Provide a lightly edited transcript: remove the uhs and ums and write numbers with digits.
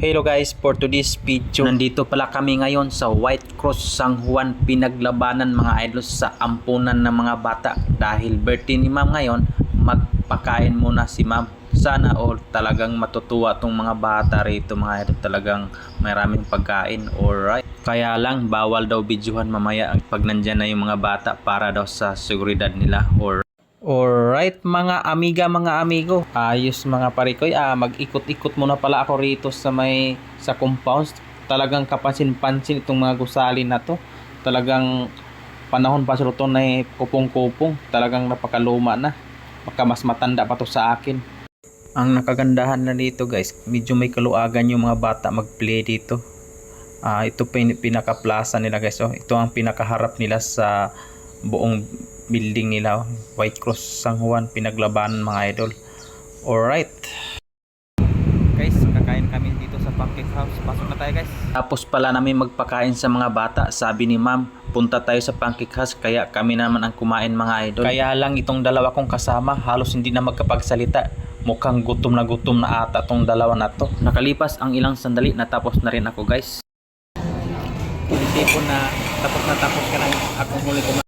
Hello guys, for today's video, nandito pala kami ngayon sa White Cross San Juan, pinaglabanan mga idol sa ampunan ng mga bata. Dahil birthday ni ma'am ngayon, magpakain muna si ma'am. Sana all talagang matutuwa tong mga bata rito mga idol, talagang maraming pagkain. Alright, kaya lang bawal daw videohan mamaya pag nandyan na yung mga bata para daw sa seguridad nila. Alright mga amiga, mga amigo, ayos mga parikoy, mag-ikot-ikot muna pala ako rito sa compound. Talagang kapansin-pansin itong mga gusali na to. Talagang panahon pa sa luto na kupong-kupong, talagang napakaluma na, baka mas matanda pa to sa akin. Ang nakagandahan na dito guys, medyo may kaluagan yung mga bata mag-play dito. Ito pinaka-plaza nila guys, ito ang pinakaharap nila sa buong building nila, White Cross San Juan, pinaglabanan mga idol. Alright guys, kakain kami dito sa pancake house. Pasok na tayo guys. Tapos pala namin magpakain sa mga bata. Sabi ni ma'am, punta tayo sa pancake house, kaya kami naman ang kumain mga idol. Kaya lang itong dalawa kong kasama halos hindi na magkapagsalita. Mukhang gutom na ata tong dalawa na to. Nakalipas ang ilang sandali, natapos na rin ako guys. Hindi po na tapos ka lang akong huli kumain.